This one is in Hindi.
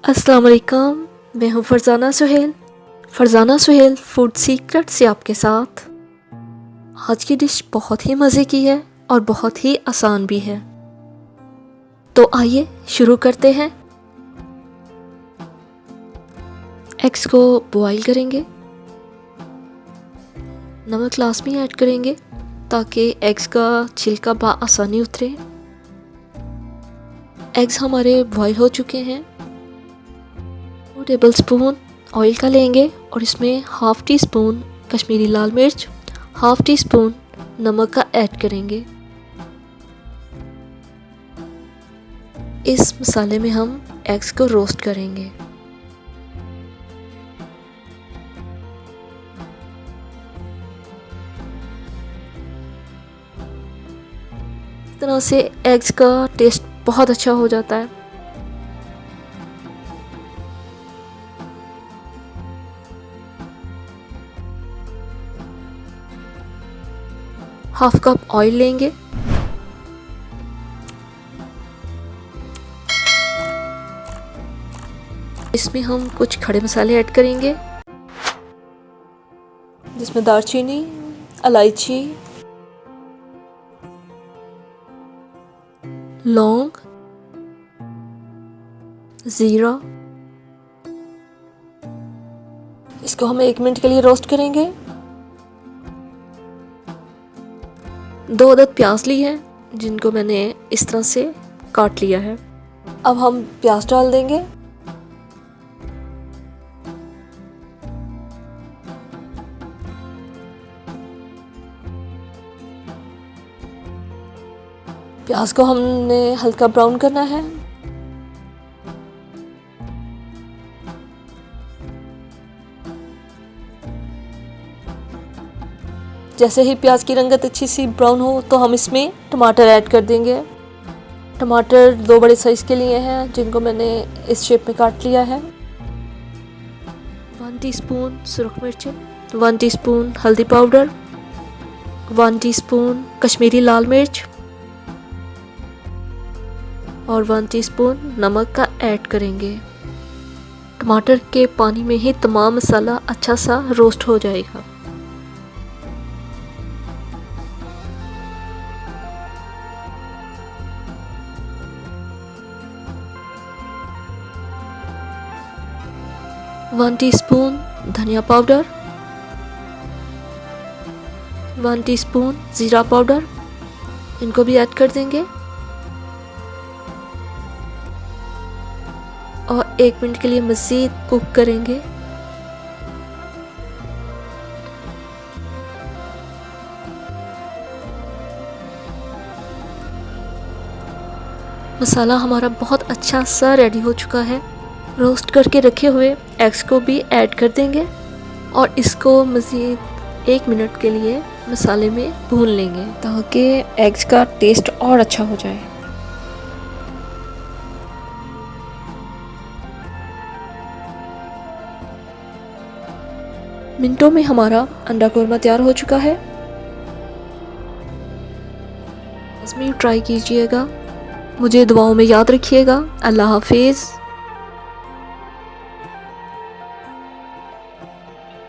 अस्सलाम वालेकुम, मैं हूँ फरजाना सुहेल फूड सीक्रेट से आपके साथ। आज की डिश बहुत ही मज़े की है और बहुत ही आसान भी है, तो आइए शुरू करते हैं। एग्स को बॉईल करेंगे, नमक लाजमी ऐड करेंगे ताकि एग्स का छिलका बआसानी उतरे। एग्स हमारे बॉईल हो चुके हैं। 2 टेबल स्पून ऑयल का लेंगे और इसमें हाफ़ टी स्पून कश्मीरी लाल मिर्च, हाफ़ टी स्पून नमक का ऐड करेंगे। इस मसाले में हम एग्स को रोस्ट करेंगे। इस तरह से एग्स का टेस्ट बहुत अच्छा हो जाता है। हाफ कप ऑयल लेंगे, इसमें हम कुछ खड़े मसाले ऐड करेंगे, जिसमें दालचीनी, इलायची, लौंग, ज़ीरा। इसको हम 1 मिनट के लिए रोस्ट करेंगे। 2 अदद प्याज ली है, जिनको मैंने इस तरह से काट लिया है। अब हम प्याज डाल देंगे। प्याज को हमने हल्का ब्राउन करना है। जैसे ही प्याज की रंगत अच्छी सी ब्राउन हो तो हम इसमें टमाटर ऐड कर देंगे। टमाटर 2 बड़े साइज़ के लिए हैं, जिनको मैंने इस शेप में काट लिया है। 1 टीस्पून सुरख मिर्च, 1 टीस्पून हल्दी पाउडर, 1 टीस्पून कश्मीरी लाल मिर्च और 1 टीस्पून नमक का ऐड करेंगे। टमाटर के पानी में ही तमाम मसाला अच्छा सा रोस्ट हो जाएगा। वन टीस्पून धनिया पाउडर, 1 टीस्पून ज़ीरा पाउडर, इनको भी ऐड कर देंगे और 1 मिनट के लिए मज़ीद कुक करेंगे। मसाला हमारा बहुत अच्छा सा रेडी हो चुका है। रोस्ट करके रखे हुए एग्स को भी ऐड कर देंगे और इसको मज़ीद 1 मिनट के लिए मसाले में भून लेंगे ताकि एग्स का टेस्ट और अच्छा हो जाए। मिनटों में हमारा अंडा कोरमा तैयार हो चुका है। इसमें ट्राई कीजिएगा। मुझे दुआओं में याद रखिएगा। अल्लाह हाफिज़।